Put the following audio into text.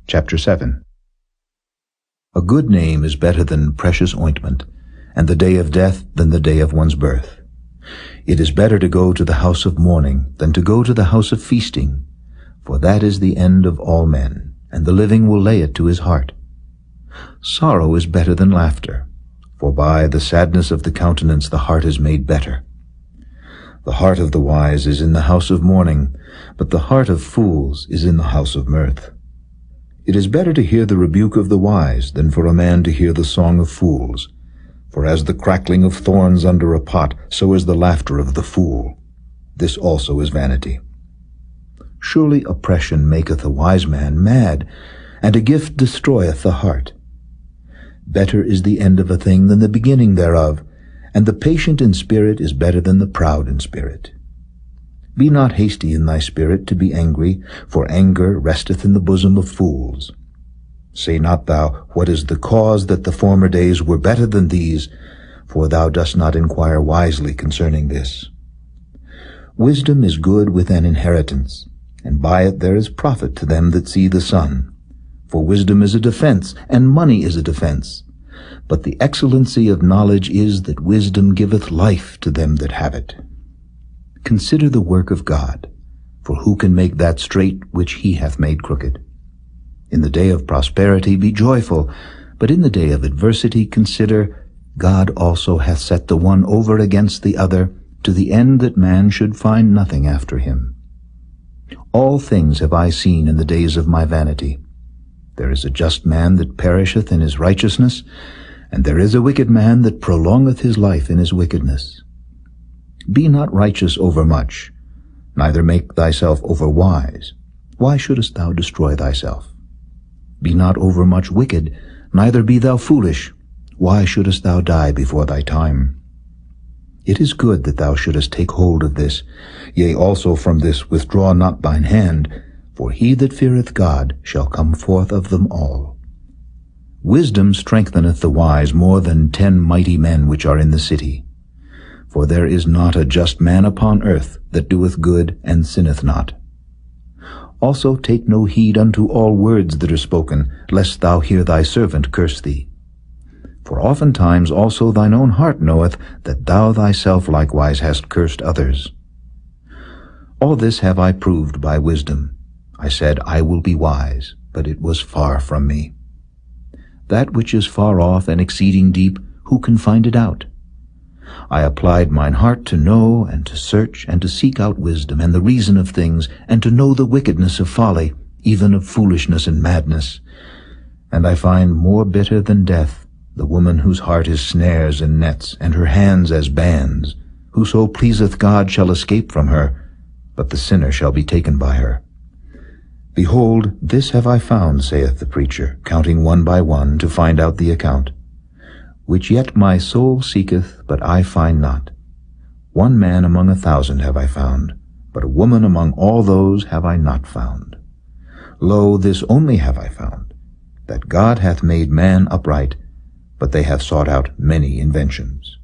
Chapter 7. A good name is better than precious ointment, and the day of death than the day of one's birth. It is better to go to the house of mourning than to go to the house of feasting, for that is the end of all men, and the living will lay it to his heart. Sorrow is better than laughter, for by the sadness of the countenance the heart is made better. The heart of the wise is in the house of mourning, but the heart of fools is in the house of mirth. It is better to hear the rebuke of the wise than for a man to hear the song of fools. For as the crackling of thorns under a pot, so is the laughter of the fool. This also is vanity. Surely oppression maketh a wise man mad, and a gift destroyeth the heart. Better is the end of a thing than the beginning thereof, and the patient in spirit is better than the proud in spirit. Be not hasty in thy spirit to be angry, for anger resteth in the bosom of fools. Say not thou, what is the cause that the former days were better than these? For thou dost not inquire wisely concerning this. Wisdom is good with an inheritance, and by it there is profit to them that see the sun. For wisdom is a defense, and money is a defense. But the excellency of knowledge is that wisdom giveth life to them that have it. Consider the work of God, for who can make that straight which he hath made crooked? In the day of prosperity be joyful, but in the day of adversity consider, God also hath set the one over against the other, to the end that man should find nothing after him. All things have I seen in the days of my vanity. There is a just man that perisheth in his righteousness, and there is a wicked man that prolongeth his life in his wickedness. Be not righteous overmuch, neither make thyself overwise. Why shouldest thou destroy thyself? Be not overmuch wicked, neither be thou foolish. Why shouldest thou die before thy time? It is good that thou shouldest take hold of this, yea, also from this withdraw not thine hand, for he that feareth God shall come forth of them all. Wisdom strengtheneth the wise more than 10 mighty men which are in the city. For there is not a just man upon earth that doeth good and sinneth not. Also take no heed unto all words that are spoken, lest thou hear thy servant curse thee. For oftentimes also thine own heart knoweth that thou thyself likewise hast cursed others. All this have I proved by wisdom. I said, I will be wise, but it was far from me. That which is far off and exceeding deep, who can find it out? I applied mine heart to know and to search and to seek out wisdom and the reason of things, and to know the wickedness of folly, even of foolishness and madness. And I find more bitter than death the woman whose heart is snares and nets, and her hands as bands. Whoso pleaseth God shall escape from her, but the sinner shall be taken by her. Behold, this have I found, saith the preacher, counting one by one to find out the account. Which yet my soul seeketh, but I find not. One man among 1,000 have I found, but a woman among all those have I not found. Lo, this only have I found, that God hath made man upright, but they have sought out many inventions.